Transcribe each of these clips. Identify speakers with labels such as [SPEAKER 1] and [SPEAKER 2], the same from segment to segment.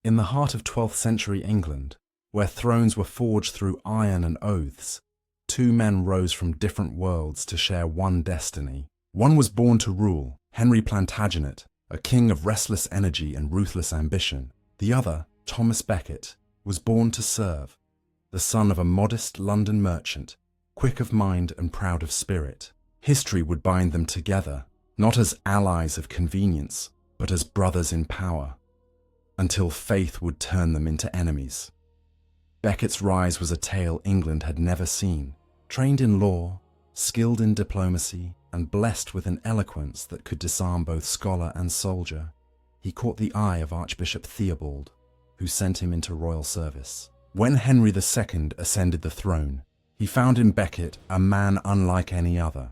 [SPEAKER 1] In the heart of 12th century England, where thrones were forged through iron and oaths, two men rose from different worlds to share one destiny. One was born to rule, Henry Plantagenet, a king of restless energy and ruthless ambition. The other, Thomas Becket, was born to serve, the son of a modest London merchant, quick of mind and proud of spirit. History would bind them together, not as allies of convenience, but as brothers in power, until faith would turn them into enemies. Becket's rise was a tale England had never seen. Trained in law, skilled in diplomacy, and blessed with an eloquence that could disarm both scholar and soldier, he caught the eye of Archbishop Theobald, who sent him into royal service. When Henry II ascended the throne, he found in Becket a man unlike any other,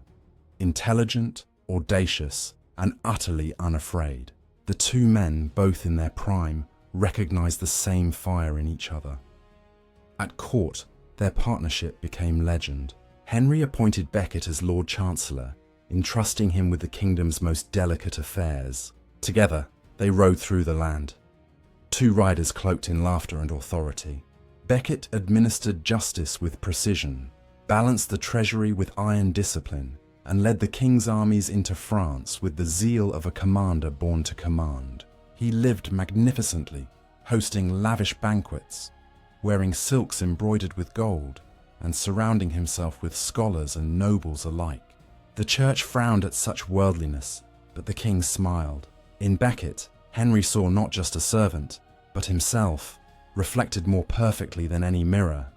[SPEAKER 1] intelligent, audacious, and utterly unafraid. The two men, both in their prime, recognized the same fire in each other. At court, their partnership became legend. Henry appointed Becket as Lord Chancellor, entrusting him with the kingdom's most delicate affairs. Together, they rode through the land, two riders cloaked in laughter and authority. Becket administered justice with precision, balanced the treasury with iron discipline, and led the king's armies into France with the zeal of a commander born to command. He lived magnificently, hosting lavish banquets, wearing silks embroidered with gold, and surrounding himself with scholars and nobles alike. The church frowned at such worldliness, but the king smiled. In Becket, Henry saw not just a servant, but himself, reflected more perfectly than any mirror.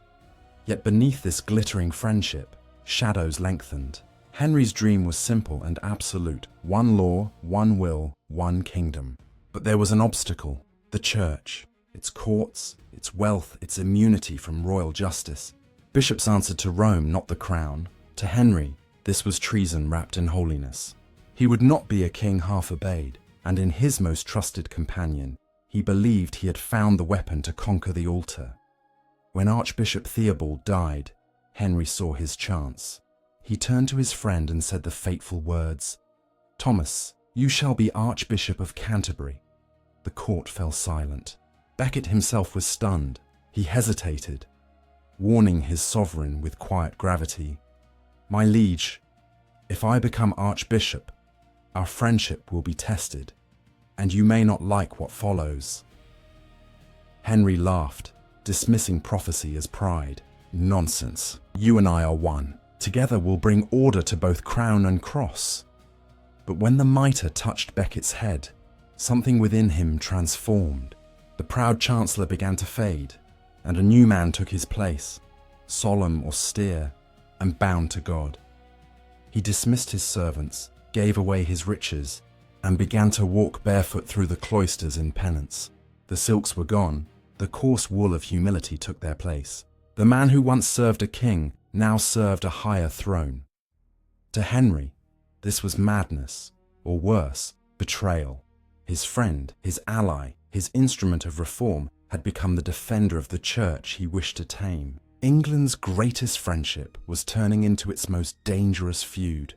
[SPEAKER 1] Yet beneath this glittering friendship, shadows lengthened. Henry's dream was simple and absolute: one law, one will, one kingdom. But there was an obstacle: the church, its courts, its wealth, its immunity from royal justice. Bishops answered to Rome, not the crown. To Henry, this was treason wrapped in holiness. He would not be a king half obeyed, and in his most trusted companion, he believed he had found the weapon to conquer the altar. When Archbishop Theobald died, Henry saw his chance. He turned to his friend and said the fateful words, "Thomas, you shall be Archbishop of Canterbury." The court fell silent. Becket himself was stunned. He hesitated, warning his sovereign with quiet gravity, "My liege, if I become Archbishop, our friendship will be tested, and you may not like what follows." Henry laughed, dismissing prophecy as pride. "Nonsense. You and I are one. Together we'll bring order to both crown and cross." But when the mitre touched Becket's head, something within him transformed. The proud chancellor began to fade, and a new man took his place, solemn, austere, and bound to God. He dismissed his servants, gave away his riches, and began to walk barefoot through the cloisters in penance. The silks were gone, the coarse wool of humility took their place. The man who once served a king now served a higher throne. To Henry, this was madness, or worse, betrayal. His friend, his ally, his instrument of reform had become the defender of the church he wished to tame. England's greatest friendship was turning into its most dangerous feud.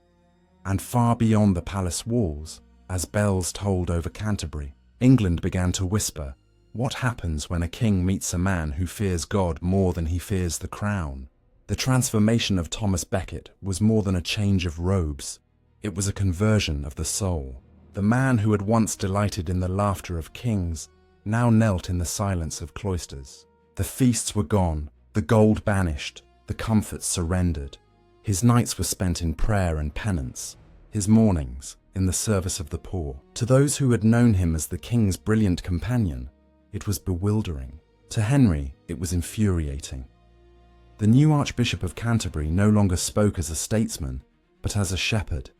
[SPEAKER 1] And far beyond the palace walls, as bells tolled over Canterbury, England began to whisper, what happens when a king meets a man who fears God more than he fears the crown? The transformation of Thomas Becket was more than a change of robes. It was a conversion of the soul. The man who had once delighted in the laughter of kings now knelt in the silence of cloisters. The feasts were gone, the gold banished, the comforts surrendered. His nights were spent in prayer and penance, his mornings in the service of the poor. To those who had known him as the king's brilliant companion, it was bewildering. To Henry, it was infuriating. The new Archbishop of Canterbury no longer spoke as a statesman, but as a shepherd,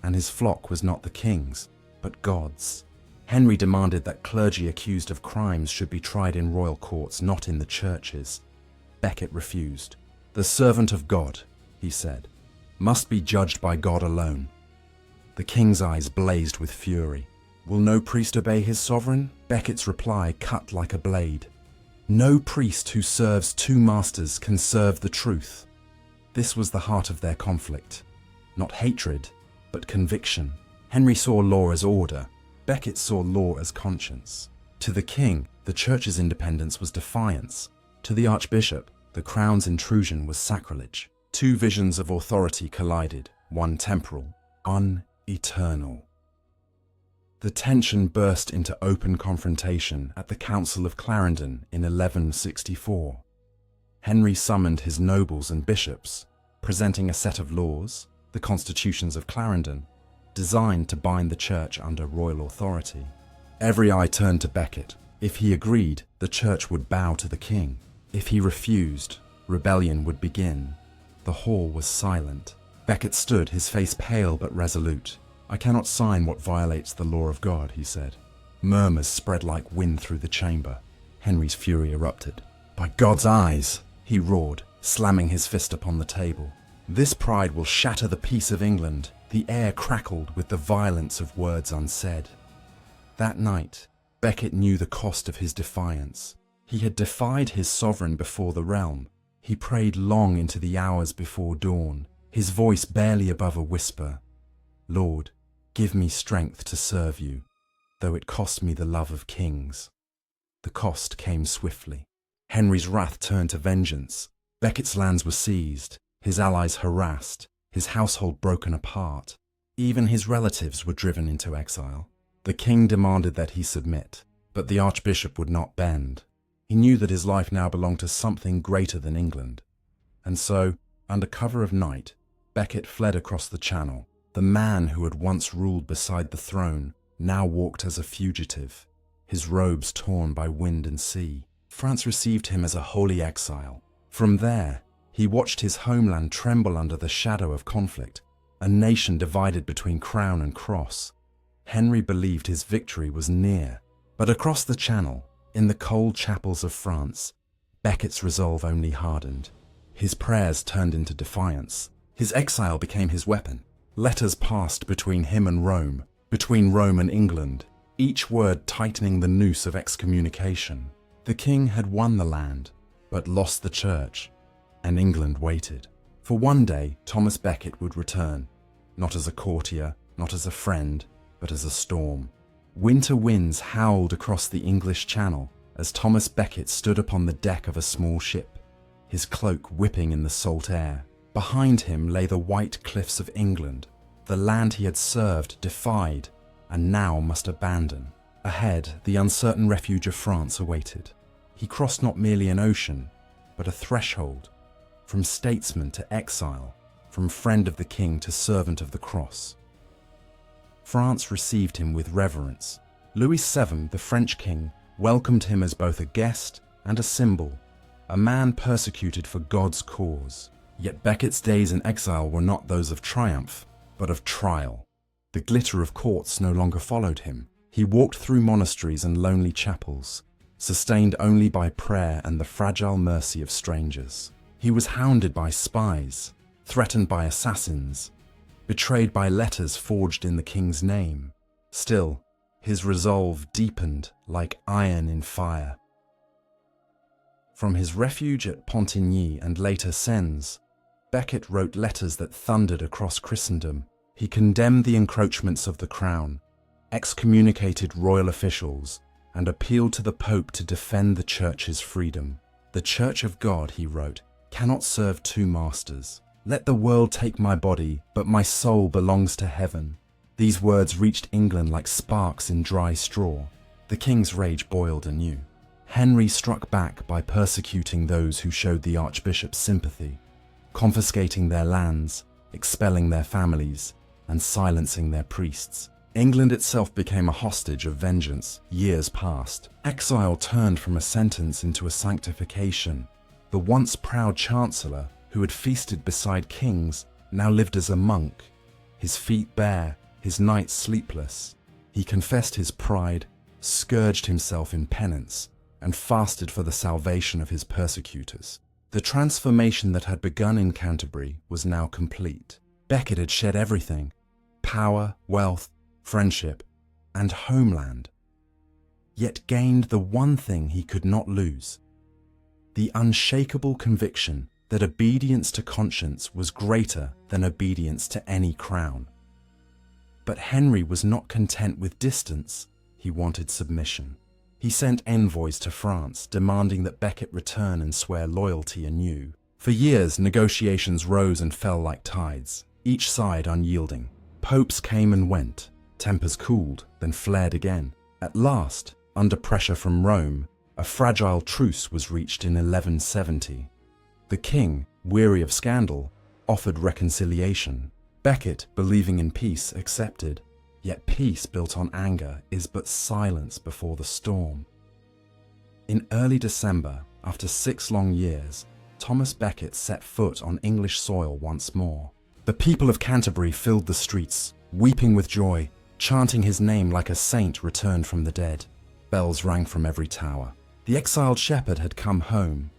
[SPEAKER 1] and his flock was not the king's, but God's. Henry demanded that clergy accused of crimes should be tried in royal courts, not in the churches. Becket refused. "The servant of God," he said, "must be judged by God alone." The king's eyes blazed with fury. "Will no priest obey his sovereign?" Becket's reply cut like a blade. "No priest who serves two masters can serve the truth." This was the heart of their conflict. Not hatred, but conviction. Henry saw law as order. Becket saw law as conscience. To the king, The church's independence was defiance. To the Archbishop, the crown's intrusion was sacrilege. Two visions of authority collided, one temporal, one eternal. The tension burst into open confrontation at the Council of Clarendon in 1164. Henry summoned his nobles and bishops, presenting a set of laws, the Constitutions of Clarendon, designed to bind the church under royal authority. Every eye turned to Becket. If he agreed, the church would bow to the king. If he refused, rebellion would begin. The hall was silent. Becket stood, his face pale but resolute. "I cannot sign what violates the law of God," he said. Murmurs spread like wind through the chamber. Henry's fury erupted. "By God's eyes!" he roared, slamming his fist upon the table. "This pride will shatter the peace of England." The air crackled with the violence of words unsaid. That night, Becket knew the cost of his defiance. He had defied his sovereign before the realm. He prayed long into the hours before dawn, his voice barely above a whisper. "Lord, give me strength to serve you, though it cost me the love of kings." The cost came swiftly. Henry's wrath turned to vengeance. Becket's lands were seized, his allies harassed, his household broken apart. Even his relatives were driven into exile. The king demanded that he submit, but the archbishop would not bend. He knew that his life now belonged to something greater than England. And so, under cover of night, Becket fled across the Channel. The man who had once ruled beside the throne now walked as a fugitive, his robes torn by wind and sea. France received him as a holy exile. From there, he watched his homeland tremble under the shadow of conflict, a nation divided between crown and cross. Henry believed his victory was near, but across the Channel, in the cold chapels of France, Becket's resolve only hardened. His prayers turned into defiance. His exile became his weapon. Letters passed between him and Rome, between Rome and England, each word tightening the noose of excommunication. The king had won the land, but lost the church, and England waited. For one day, Thomas Becket would return, not as a courtier, not as a friend, but as a storm. Winter winds howled across the English Channel as Thomas Becket stood upon the deck of a small ship, his cloak whipping in the salt air. Behind him lay the white cliffs of England, the land he had served, defied, and now must abandon. Ahead, the uncertain refuge of France awaited. He crossed not merely an ocean, but a threshold, from statesman to exile, from friend of the king to servant of the cross. France received him with reverence. Louis VII, the French king, welcomed him as both a guest and a symbol, a man persecuted for God's cause. Yet Becket's days in exile were not those of triumph, but of trial. The glitter of courts no longer followed him. He walked through monasteries and lonely chapels, sustained only by prayer and the fragile mercy of strangers. He was hounded by spies, threatened by assassins, betrayed by letters forged in the king's name. Still, his resolve deepened like iron in fire. From his refuge at Pontigny and later Sens, Becket wrote letters that thundered across Christendom. He condemned the encroachments of the crown, excommunicated royal officials, and appealed to the Pope to defend the Church's freedom. "The Church of God," he wrote, "cannot serve two masters. Let the world take my body, but my soul belongs to heaven." These words reached England like sparks in dry straw. The king's rage boiled anew. Henry struck back by persecuting those who showed the archbishop sympathy, confiscating their lands, expelling their families, and silencing their priests. England itself became a hostage of vengeance. Years passed. Exile turned from a sentence into a sanctification. The once proud chancellor, who had feasted beside kings, now lived as a monk, his feet bare, his nights sleepless. He confessed his pride, scourged himself in penance, and fasted for the salvation of his persecutors. The transformation that had begun in Canterbury was now complete. Becket had shed everything: power, wealth, friendship, and homeland, yet gained the one thing he could not lose: the unshakable conviction that obedience to conscience was greater than obedience to any crown. But Henry was not content with distance, he wanted submission. He sent envoys to France, demanding that Becket return and swear loyalty anew. For years, negotiations rose and fell like tides, each side unyielding. Popes came and went, tempers cooled, then flared again. At last, under pressure from Rome, a fragile truce was reached in 1170. The king, weary of scandal, offered reconciliation. Becket, believing in peace, accepted. Yet peace built on anger is but silence before the storm. In early December, after 6 long years, Thomas Becket set foot on English soil once more. The people of Canterbury filled the streets, weeping with joy, chanting his name like a saint returned from the dead. Bells rang from every tower. The exiled shepherd had come home,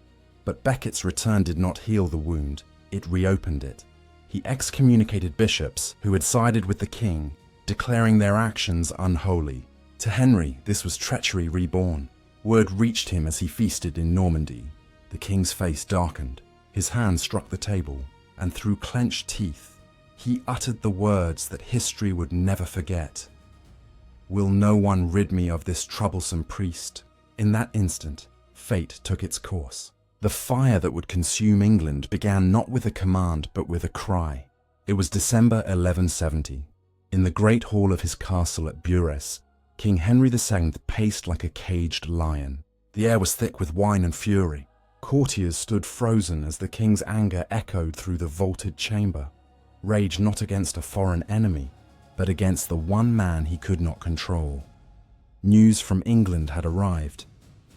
[SPEAKER 1] but Becket's return did not heal the wound, it reopened it. He excommunicated bishops who had sided with the king, declaring their actions unholy. To Henry, this was treachery reborn. Word reached him as he feasted in Normandy. The king's face darkened, his hand struck the table, and through clenched teeth, he uttered the words that history would never forget. "Will no one rid me of this troublesome priest?" In that instant, fate took its course. The fire that would consume England began not with a command, but with a cry. It was December 1170. In the great hall of his castle at Bures, King Henry II paced like a caged lion. The air was thick with wine and fury. Courtiers stood frozen as the king's anger echoed through the vaulted chamber. Rage not against a foreign enemy, but against the one man he could not control. News from England had arrived.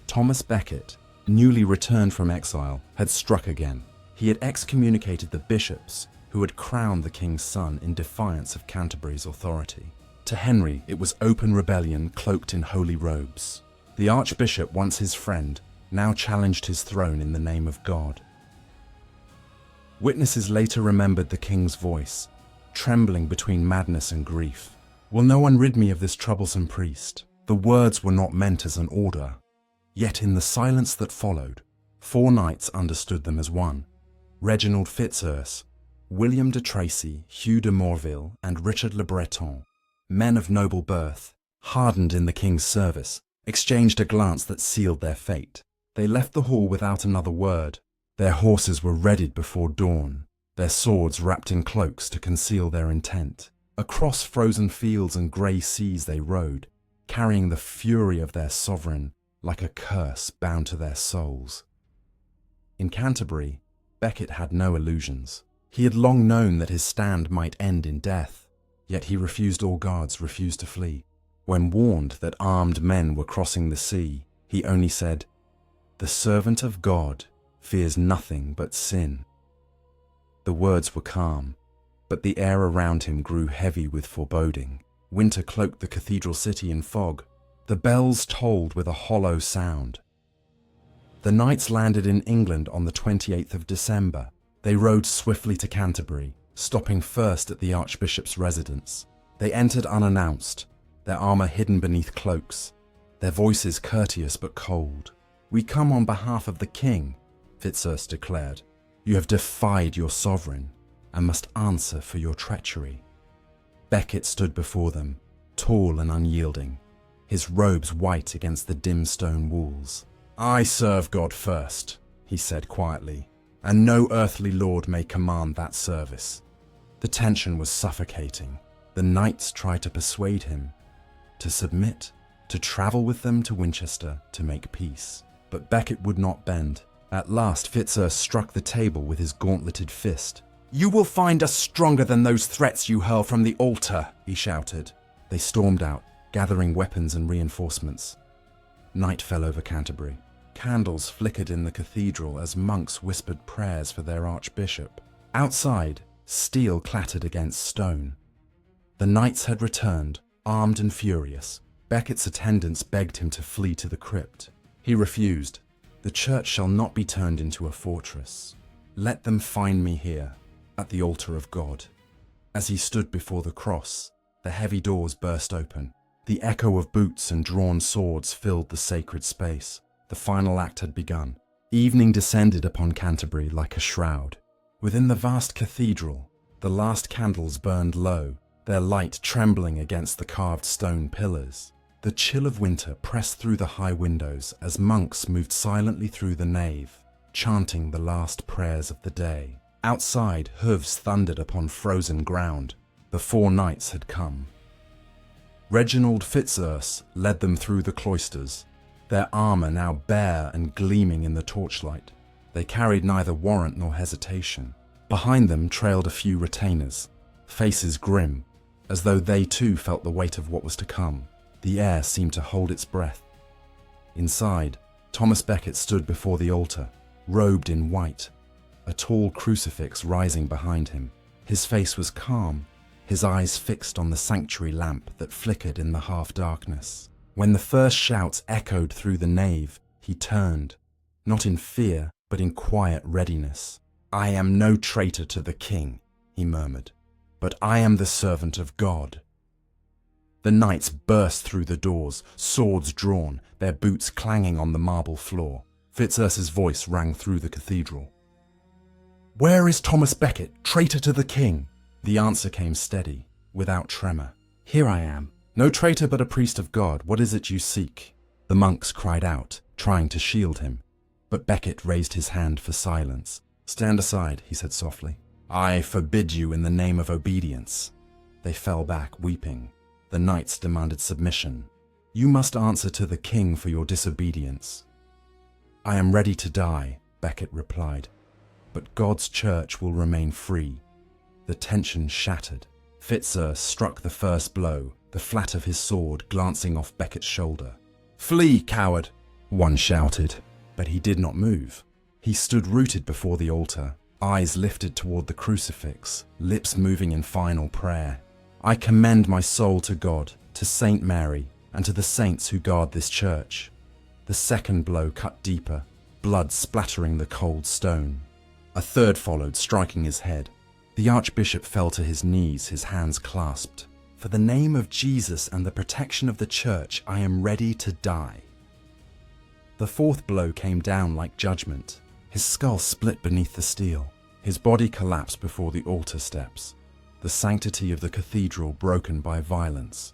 [SPEAKER 1] Thomas Becket, newly returned from exile, had struck again. He had excommunicated the bishops who had crowned the king's son in defiance of Canterbury's authority. To Henry, it was open rebellion cloaked in holy robes. The Archbishop, once his friend, now challenged his throne in the name of God. Witnesses later remembered the king's voice, trembling between madness and grief. "Will no one rid me of this troublesome priest?" The words were not meant as an order. Yet in the silence that followed, 4 knights understood them as one. Reginald Fitzurse, William de Tracy, Hugh de Morville, and Richard le Breton, men of noble birth, hardened in the king's service, exchanged a glance that sealed their fate. They left the hall without another word. Their horses were readied before dawn, their swords wrapped in cloaks to conceal their intent. Across frozen fields and grey seas they rode, carrying the fury of their sovereign like a curse bound to their souls. In Canterbury, Becket had no illusions. He had long known that his stand might end in death, yet he refused all guards, refused to flee. When warned that armed men were crossing the sea, he only said, "The servant of God fears nothing but sin." The words were calm, but the air around him grew heavy with foreboding. Winter cloaked the cathedral city in fog. The bells tolled with a hollow sound. The knights landed in England on the 28th of December. They rode swiftly to Canterbury, stopping first at the Archbishop's residence. They entered unannounced, their armour hidden beneath cloaks, their voices courteous but cold. "We come on behalf of the king," Fitzurse declared. "You have defied your sovereign and must answer for your treachery." Becket stood before them, tall and unyielding, his robes white against the dim stone walls. "I serve God first," he said quietly, "and no earthly lord may command that service." The tension was suffocating. The knights tried to persuade him to submit, to travel with them to Winchester to make peace. But Becket would not bend. At last Fitzurse struck the table with his gauntleted fist. "You will find us stronger than those threats you hurl from the altar," he shouted. They stormed out, gathering weapons and reinforcements. Night fell over Canterbury. Candles flickered in the cathedral as monks whispered prayers for their archbishop. Outside, steel clattered against stone. The knights had returned, armed and furious. Becket's attendants begged him to flee to the crypt. He refused. "The church shall not be turned into a fortress. Let them find me here, at the altar of God." As he stood before the cross, the heavy doors burst open. The echo of boots and drawn swords filled the sacred space. The final act had begun. Evening descended upon Canterbury like a shroud. Within the vast cathedral, the last candles burned low, their light trembling against the carved stone pillars. The chill of winter pressed through the high windows as monks moved silently through the nave, chanting the last prayers of the day. Outside, hooves thundered upon frozen ground. The 4 knights had come. Reginald Fitzurse led them through the cloisters, their armour now bare and gleaming in the torchlight. They carried neither warrant nor hesitation. Behind them trailed a few retainers, faces grim, as though they too felt the weight of what was to come. The air seemed to hold its breath. Inside, Thomas Becket stood before the altar, robed in white, a tall crucifix rising behind him. His face was calm, his eyes fixed on the sanctuary lamp that flickered in the half-darkness. When the first shouts echoed through the nave, he turned, not in fear, but in quiet readiness. "I am no traitor to the king," he murmured, "but I am the servant of God." The knights burst through the doors, swords drawn, their boots clanging on the marble floor. Fitzurse's voice rang through the cathedral. "Where is Thomas Becket, traitor to the king?" The answer came steady, without tremor. "Here I am. No traitor but a priest of God. What is it you seek?" The monks cried out, trying to shield him, but Becket raised his hand for silence. "Stand aside," he said softly. "I forbid you in the name of obedience." They fell back, weeping. The knights demanded submission. "You must answer to the king for your disobedience." "I am ready to die," Becket replied, "but God's church will remain free." The tension shattered. Fitzurse struck the first blow, the flat of his sword glancing off Becket's shoulder. "Flee, coward!" one shouted, but he did not move. He stood rooted before the altar, eyes lifted toward the crucifix, lips moving in final prayer. "I commend my soul to God, to Saint Mary, and to the saints who guard this church." The second blow cut deeper, blood splattering the cold stone. A third followed, striking his head. The Archbishop fell to his knees, his hands clasped. "For the name of Jesus and the protection of the church, I am ready to die." The fourth blow came down like judgment. His skull split beneath the steel. His body collapsed before the altar steps, the sanctity of the cathedral broken by violence.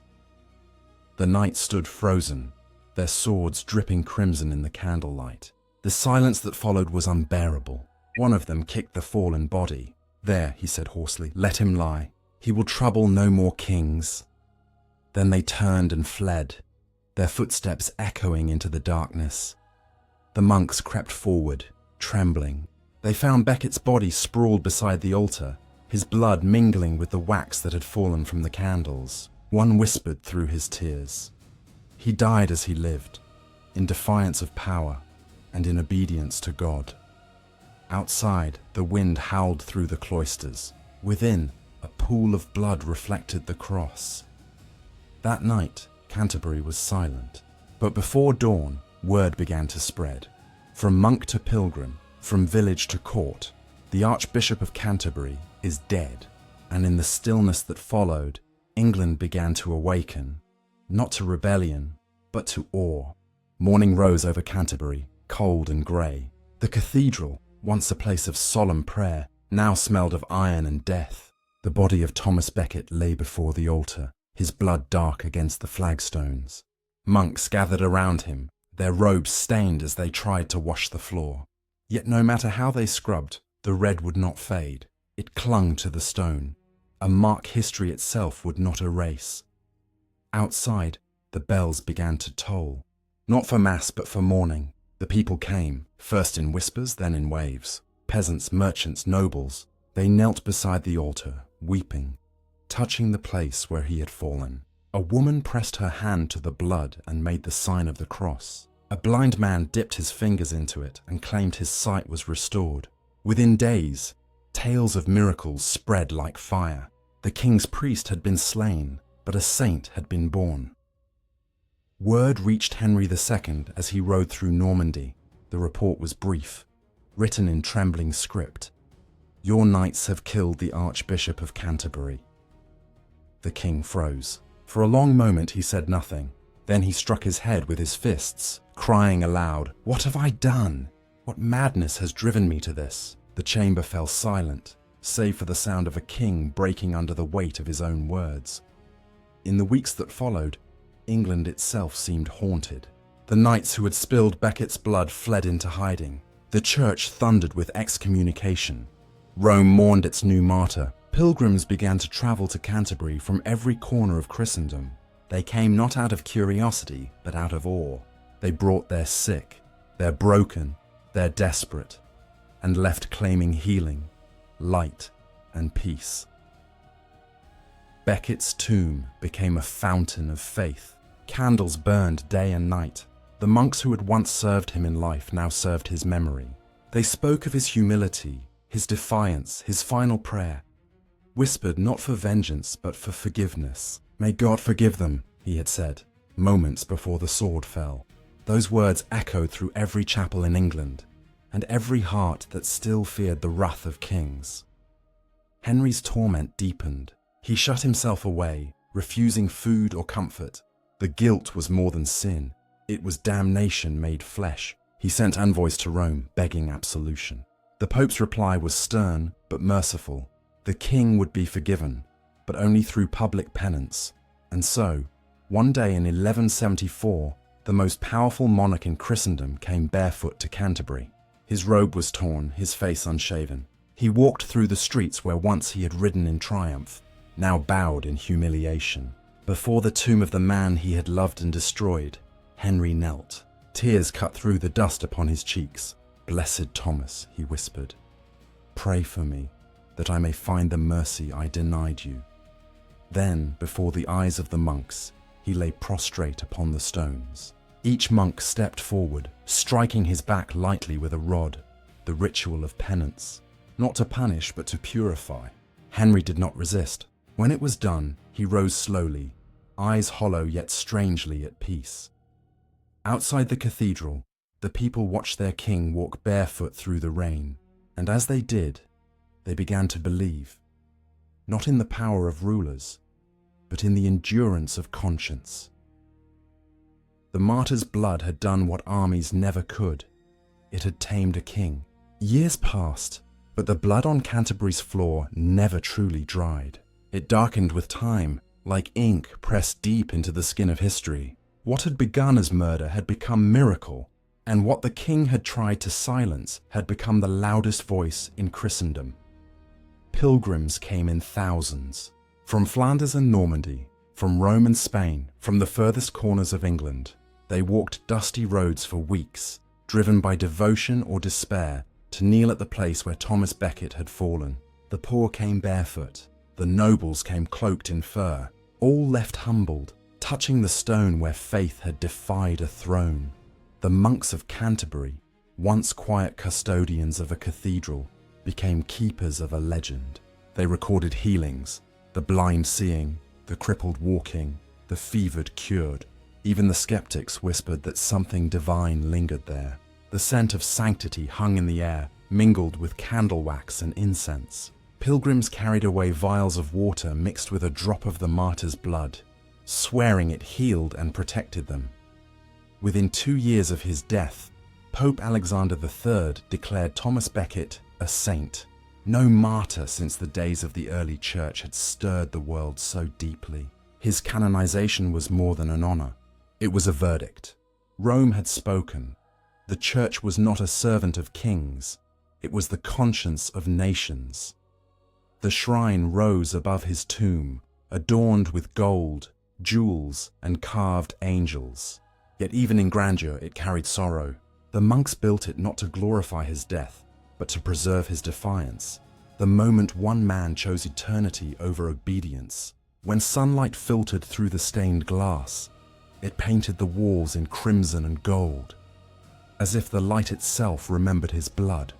[SPEAKER 1] The knights stood frozen, their swords dripping crimson in the candlelight. The silence that followed was unbearable. One of them kicked the fallen body. "There," he said hoarsely, "let him lie. He will trouble no more kings." Then they turned and fled, their footsteps echoing into the darkness. The monks crept forward, trembling. They found Becket's body sprawled beside the altar, his blood mingling with the wax that had fallen from the candles. One whispered through his tears, "He died as he lived, in defiance of power and in obedience to God." Outside, the wind howled through the cloisters. Within, a pool of blood reflected the cross. That night, Canterbury was silent. But before dawn, word began to spread. From monk to pilgrim, from village to court, the Archbishop of Canterbury is dead. And in the stillness that followed, England began to awaken, not to rebellion, but to awe. Morning rose over Canterbury, cold and grey. The cathedral, once a place of solemn prayer, now smelled of iron and death. The body of Thomas Becket lay before the altar, his blood dark against the flagstones. Monks gathered around him, their robes stained as they tried to wash the floor. Yet no matter how they scrubbed, the red would not fade. It clung to the stone, a mark history itself would not erase. Outside, the bells began to toll, not for mass but for mourning. The people came, first in whispers, then in waves. Peasants, merchants, nobles. They knelt beside the altar, weeping, touching the place where he had fallen. A woman pressed her hand to the blood and made the sign of the cross. A blind man dipped his fingers into it and claimed his sight was restored. Within days, tales of miracles spread like fire. The king's priest had been slain, but a saint had been born. Word reached Henry II as he rode through Normandy. The report was brief, written in trembling script. "Your knights have killed the Archbishop of Canterbury." The king froze. For a long moment he said nothing. Then he struck his head with his fists, crying aloud, "What have I done? What madness has driven me to this?" The chamber fell silent, save for the sound of a king breaking under the weight of his own words. In the weeks that followed, England itself seemed haunted. The knights who had spilled Becket's blood fled into hiding. The church thundered with excommunication. Rome mourned its new martyr. Pilgrims began to travel to Canterbury from every corner of Christendom. They came not out of curiosity, but out of awe. They brought their sick, their broken, their desperate, and left claiming healing, light, and peace. Becket's tomb became a fountain of faith. Candles burned day and night. The monks who had once served him in life now served his memory. They spoke of his humility, his defiance, his final prayer, whispered not for vengeance but for forgiveness. "May God forgive them," he had said, moments before the sword fell. Those words echoed through every chapel in England, and every heart that still feared the wrath of kings. Henry's torment deepened. He shut himself away, refusing food or comfort. The guilt was more than sin. It was damnation made flesh. He sent envoys to Rome, begging absolution. The Pope's reply was stern but merciful. The king would be forgiven, but only through public penance. And so, one day in 1174, the most powerful monarch in Christendom came barefoot to Canterbury. His robe was torn, his face unshaven. He walked through the streets where once he had ridden in triumph, now bowed in humiliation. Before the tomb of the man he had loved and destroyed, Henry knelt. Tears cut through the dust upon his cheeks. "Blessed Thomas," he whispered, "pray for me, that I may find the mercy I denied you." Then, before the eyes of the monks, he lay prostrate upon the stones. Each monk stepped forward, striking his back lightly with a rod, the ritual of penance, not to punish but to purify. Henry did not resist. When it was done, he rose slowly, eyes hollow yet strangely at peace. Outside the cathedral, the people watched their king walk barefoot through the rain, and as they did, they began to believe, not in the power of rulers, but in the endurance of conscience. The martyr's blood had done what armies never could. It had tamed a king. Years passed, but the blood on Canterbury's floor never truly dried. It darkened with time, like ink pressed deep into the skin of history. What had begun as murder had become miracle, and what the king had tried to silence had become the loudest voice in Christendom. Pilgrims came in thousands, from Flanders and Normandy, from Rome and Spain, from the furthest corners of England. They walked dusty roads for weeks, driven by devotion or despair, to kneel at the place where Thomas Becket had fallen. The poor came barefoot, the nobles came cloaked in fur, all left humbled, touching the stone where faith had defied a throne. The monks of Canterbury, once quiet custodians of a cathedral, became keepers of a legend. They recorded healings, the blind seeing, the crippled walking, the fevered cured. Even the skeptics whispered that something divine lingered there. The scent of sanctity hung in the air, mingled with candle wax and incense. Pilgrims carried away vials of water mixed with a drop of the martyr's blood, swearing it healed and protected them. Within 2 years of his death, Pope Alexander III declared Thomas Becket a saint. No martyr since the days of the early church had stirred the world so deeply. His canonization was more than an honor. It was a verdict. Rome had spoken. The church was not a servant of kings. It was the conscience of nations. The shrine rose above his tomb, adorned with gold, jewels, and carved angels. Yet even in grandeur it carried sorrow. The monks built it not to glorify his death, but to preserve his defiance. The moment one man chose eternity over obedience. When sunlight filtered through the stained glass, it painted the walls in crimson and gold, as if the light itself remembered his blood.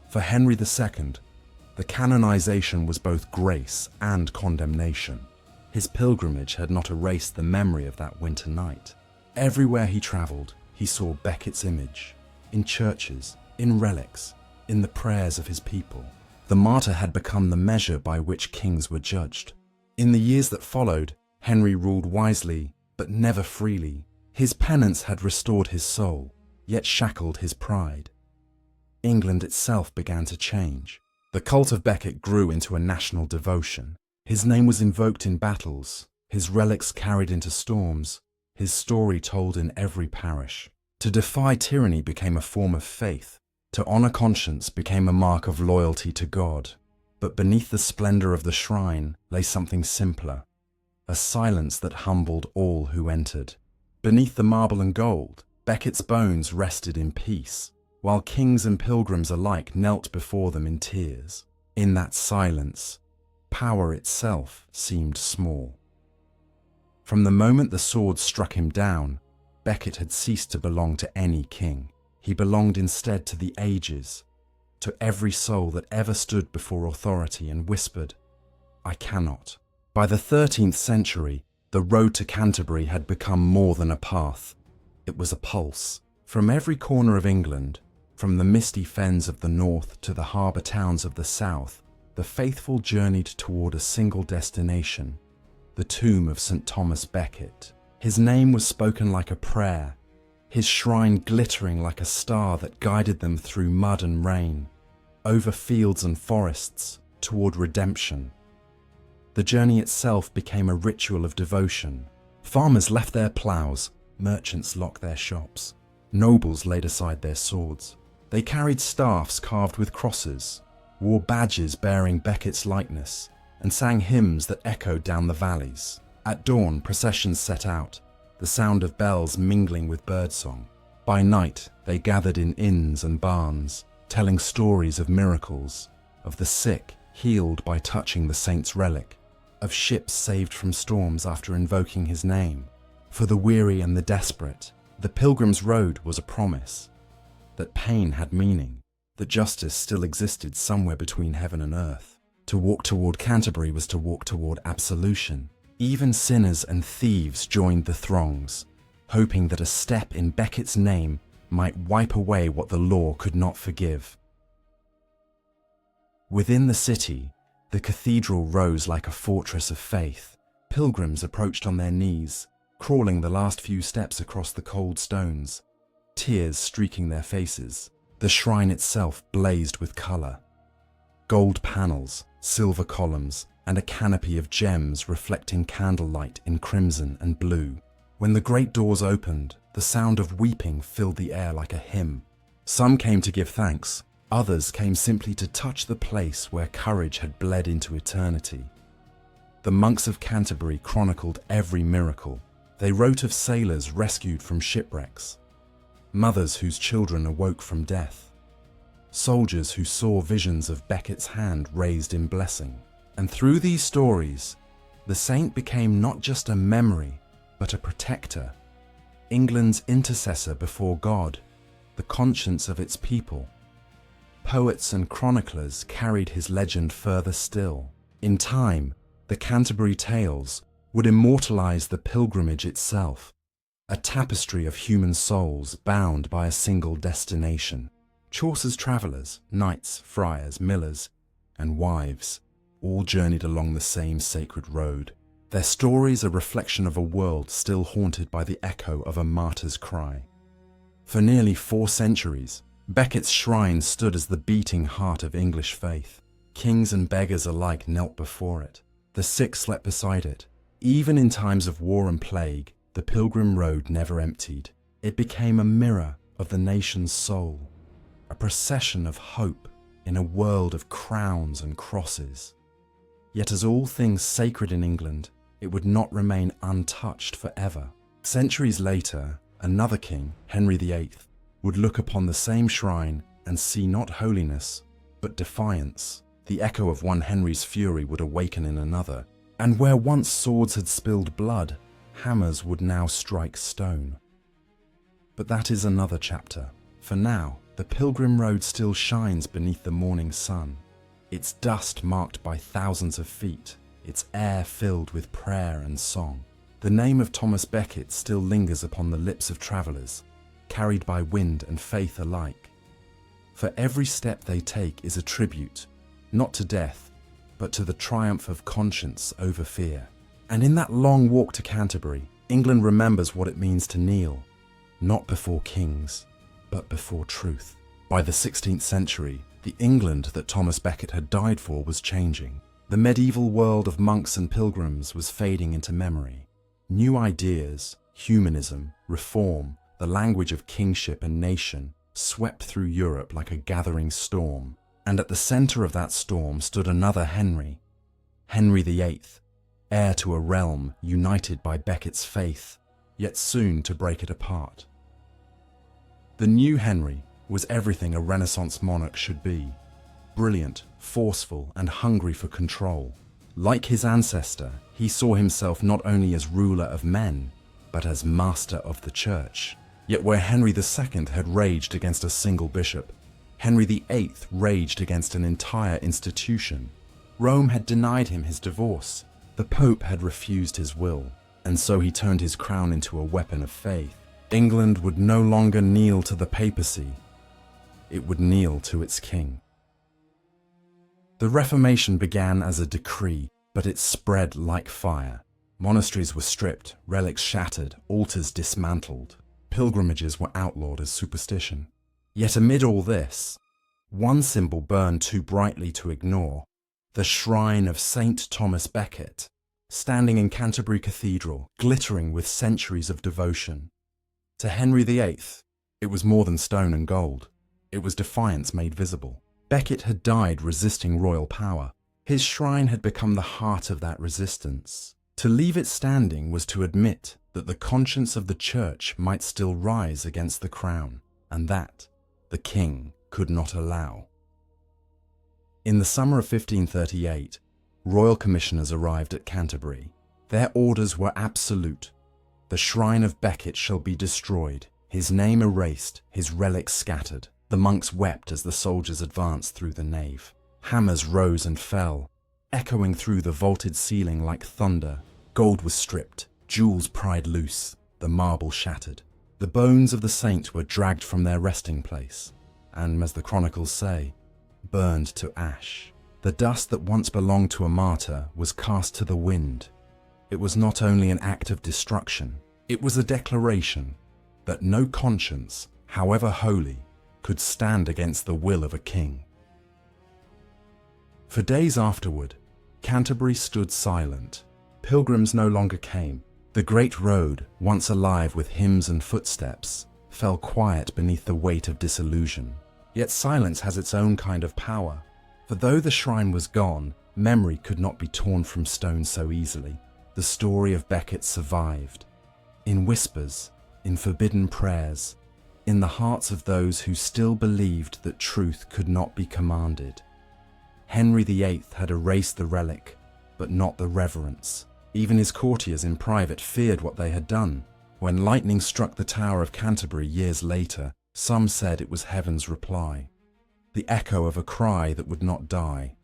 [SPEAKER 1] For Henry II, the canonization was both grace and condemnation. His pilgrimage had not erased the memory of that winter night. Everywhere he traveled, he saw Becket's image, in churches, in relics, in the prayers of his people. The martyr had become the measure by which kings were judged. In the years that followed, Henry ruled wisely, but never freely. His penance had restored his soul, yet shackled his pride. England itself began to change. The cult of Becket grew into a national devotion. His name was invoked in battles, his relics carried into storms, his story told in every parish. To defy tyranny became a form of faith. To honour conscience became a mark of loyalty to God. But beneath the splendour of the shrine lay something simpler, a silence that humbled all who entered. Beneath the marble and gold, Becket's bones rested in peace, while kings and pilgrims alike knelt before them in tears. In that silence, power itself seemed small. From the moment the sword struck him down, Becket had ceased to belong to any king. He belonged instead to the ages, to every soul that ever stood before authority and whispered, "I cannot." By the 13th century, the road to Canterbury had become more than a path. It was a pulse. From every corner of England, from the misty fens of the north to the harbour towns of the south, the faithful journeyed toward a single destination, the tomb of St. Thomas Becket. His name was spoken like a prayer, his shrine glittering like a star that guided them through mud and rain, over fields and forests, toward redemption. The journey itself became a ritual of devotion. Farmers left their ploughs, merchants locked their shops, nobles laid aside their swords. They carried staffs carved with crosses, wore badges bearing Becket's likeness, and sang hymns that echoed down the valleys. At dawn, processions set out, the sound of bells mingling with birdsong. By night, they gathered in inns and barns, telling stories of miracles, of the sick healed by touching the saint's relic, of ships saved from storms after invoking his name. For the weary and the desperate, the Pilgrim's Road was a promise that pain had meaning, that justice still existed somewhere between heaven and earth. To walk toward Canterbury was to walk toward absolution. Even sinners and thieves joined the throngs, hoping that a step in Becket's name might wipe away what the law could not forgive. Within the city, the cathedral rose like a fortress of faith. Pilgrims approached on their knees, crawling the last few steps across the cold stones, tears streaking their faces. The shrine itself blazed with colour. Gold panels, silver columns, and a canopy of gems reflecting candlelight in crimson and blue. When the great doors opened, the sound of weeping filled the air like a hymn. Some came to give thanks, others came simply to touch the place where courage had bled into eternity. The monks of Canterbury chronicled every miracle. They wrote of sailors rescued from shipwrecks, mothers whose children awoke from death, soldiers who saw visions of Becket's hand raised in blessing. And through these stories, the saint became not just a memory, but a protector, England's intercessor before God, the conscience of its people. Poets and chroniclers carried his legend further still. In time, the Canterbury Tales would immortalize the pilgrimage itself, a tapestry of human souls bound by a single destination. Chaucer's travellers, knights, friars, millers, and wives, all journeyed along the same sacred road. Their stories a reflection of a world still haunted by the echo of a martyr's cry. For nearly 4 centuries, Becket's shrine stood as the beating heart of English faith. Kings and beggars alike knelt before it. The sick slept beside it. Even in times of war and plague, the Pilgrim Road never emptied. It became a mirror of the nation's soul, a procession of hope in a world of crowns and crosses. Yet as all things sacred in England, it would not remain untouched forever. Centuries later, another king, Henry VIII, would look upon the same shrine and see not holiness, but defiance. The echo of one Henry's fury would awaken in another, and where once swords had spilled blood, hammers would now strike stone. But that is another chapter. For now, the Pilgrim Road still shines beneath the morning sun, its dust marked by thousands of feet, its air filled with prayer and song. The name of Thomas Becket still lingers upon the lips of travellers, carried by wind and faith alike. For every step they take is a tribute, not to death, but to the triumph of conscience over fear. And in that long walk to Canterbury, England remembers what it means to kneel, not before kings, but before truth. By the 16th century, the England that Thomas Becket had died for was changing. The medieval world of monks and pilgrims was fading into memory. New ideas, humanism, reform, the language of kingship and nation swept through Europe like a gathering storm. And at the center of that storm stood another Henry, Henry VIII, heir to a realm united by Becket's faith, yet soon to break it apart. The new Henry was everything a Renaissance monarch should be: brilliant, forceful, and hungry for control. Like his ancestor, he saw himself not only as ruler of men, but as master of the church. Yet where Henry II had raged against a single bishop, Henry VIII raged against an entire institution. Rome had denied him his divorce. The Pope had refused his will, and so he turned his crown into a weapon of faith. England would no longer kneel to the papacy. It would kneel to its king. The Reformation began as a decree, but it spread like fire. Monasteries were stripped, relics shattered, altars dismantled. Pilgrimages were outlawed as superstition. Yet amid all this, one symbol burned too brightly to ignore: the shrine of Saint Thomas Becket, standing in Canterbury Cathedral, glittering with centuries of devotion. To Henry VIII, it was more than stone and gold. It was defiance made visible. Becket had died resisting royal power. His shrine had become the heart of that resistance. To leave it standing was to admit that the conscience of the church might still rise against the crown, and that the king could not allow. In the summer of 1538, royal commissioners arrived at Canterbury. Their orders were absolute. The shrine of Becket shall be destroyed, his name erased, his relics scattered. The monks wept as the soldiers advanced through the nave. Hammers rose and fell, echoing through the vaulted ceiling like thunder. Gold was stripped, jewels pried loose, the marble shattered. The bones of the saint were dragged from their resting place, and, as the chronicles say, burned to ash. The dust that once belonged to a martyr was cast to the wind. It was not only an act of destruction, it was a declaration that no conscience, however holy, could stand against the will of a king. For days afterward, Canterbury stood silent. Pilgrims no longer came. The great road, once alive with hymns and footsteps, fell quiet beneath the weight of disillusion. Yet silence has its own kind of power, for though the shrine was gone, memory could not be torn from stone so easily. The story of Becket survived. In whispers, in forbidden prayers, in the hearts of those who still believed that truth could not be commanded. Henry VIII had erased the relic, but not the reverence. Even his courtiers in private feared what they had done. When lightning struck the Tower of Canterbury years later, some said it was heaven's reply, the echo of a cry that would not die.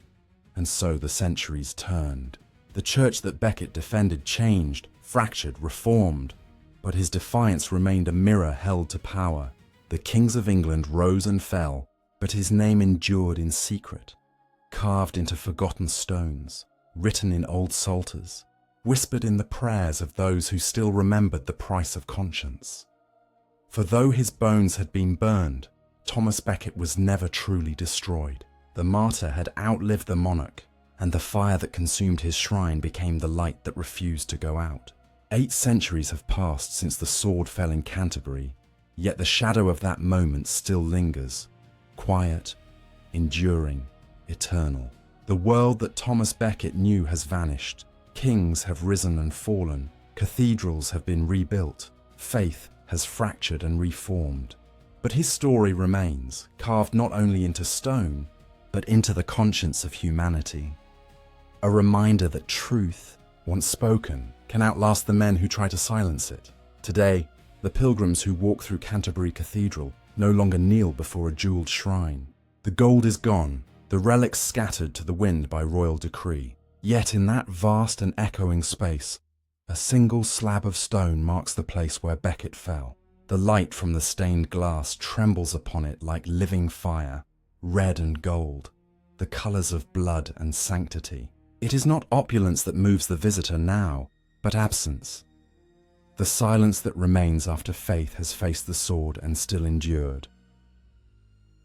[SPEAKER 1] And so the centuries turned. The church that Becket defended changed, fractured, reformed, but his defiance remained a mirror held to power. The kings of England rose and fell, but his name endured in secret, carved into forgotten stones, written in old psalters, whispered in the prayers of those who still remembered the price of conscience. For though his bones had been burned, Thomas Becket was never truly destroyed. The martyr had outlived the monarch, and the fire that consumed his shrine became the light that refused to go out. 8 centuries have passed since the sword fell in Canterbury, yet the shadow of that moment still lingers, quiet, enduring, eternal. The world that Thomas Becket knew has vanished. Kings have risen and fallen, cathedrals have been rebuilt, faith has fractured and reformed. But his story remains, carved not only into stone, but into the conscience of humanity. A reminder that truth, once spoken, can outlast the men who try to silence it. Today, the pilgrims who walk through Canterbury Cathedral no longer kneel before a jeweled shrine. The gold is gone, the relics scattered to the wind by royal decree. Yet in that vast and echoing space, a single slab of stone marks the place where Becket fell. The light from the stained glass trembles upon it like living fire, red and gold, the colours of blood and sanctity. It is not opulence that moves the visitor now, but absence. The silence that remains after faith has faced the sword and still endured.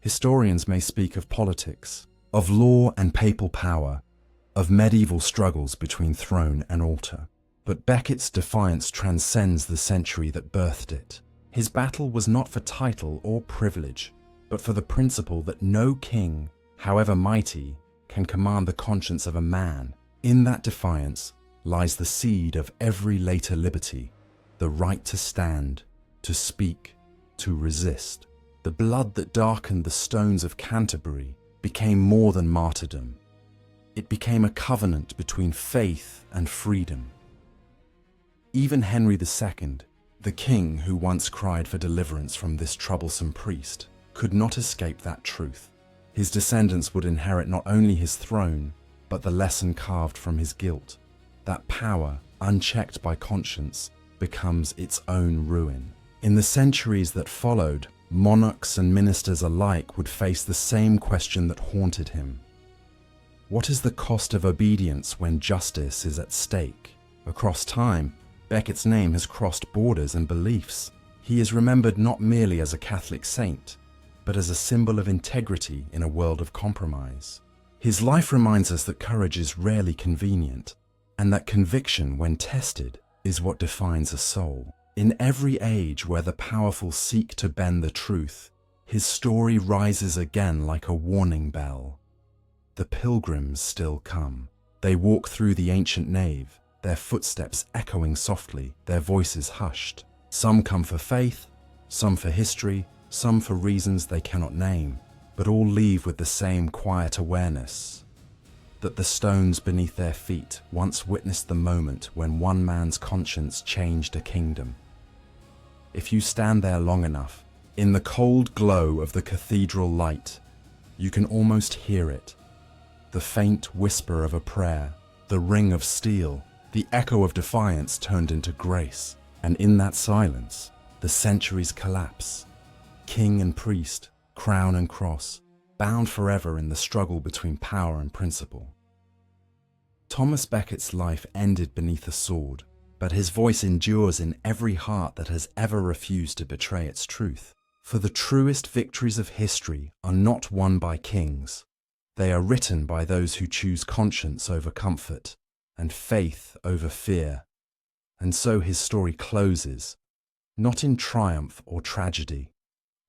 [SPEAKER 1] Historians may speak of politics, of law and papal power, of medieval struggles between throne and altar. But Becket's defiance transcends the century that birthed it. His battle was not for title or privilege, but for the principle that no king, however mighty, can command the conscience of a man. In that defiance lies the seed of every later liberty, the right to stand, to speak, to resist. The blood that darkened the stones of Canterbury became more than martyrdom. It became a covenant between faith and freedom. Even Henry II, the king who once cried for deliverance from this troublesome priest, could not escape that truth. His descendants would inherit not only his throne, but the lesson carved from his guilt, that power, unchecked by conscience, becomes its own ruin. In the centuries that followed, monarchs and ministers alike would face the same question that haunted him. What is the cost of obedience when justice is at stake? Across time, Becket's name has crossed borders and beliefs. He is remembered not merely as a Catholic saint, but as a symbol of integrity in a world of compromise. His life reminds us that courage is rarely convenient, and that conviction, when tested, is what defines a soul. In every age where the powerful seek to bend the truth, his story rises again like a warning bell. The pilgrims still come. They walk through the ancient nave, their footsteps echoing softly, their voices hushed. Some come for faith, some for history, some for reasons they cannot name, but all leave with the same quiet awareness that the stones beneath their feet once witnessed the moment when one man's conscience changed a kingdom. If you stand there long enough, in the cold glow of the cathedral light, you can almost hear it. The faint whisper of a prayer, the ring of steel, the echo of defiance turned into grace. And in that silence, the centuries collapse. King and priest, crown and cross, bound forever in the struggle between power and principle. Thomas Becket's life ended beneath a sword, but his voice endures in every heart that has ever refused to betray its truth. For the truest victories of history are not won by kings. They are written by those who choose conscience over comfort and faith over fear. And so his story closes, not in triumph or tragedy,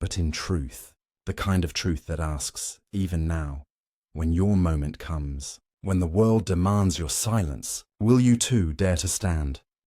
[SPEAKER 1] but in truth, the kind of truth that asks, even now, when your moment comes, when the world demands your silence, will you too dare to stand?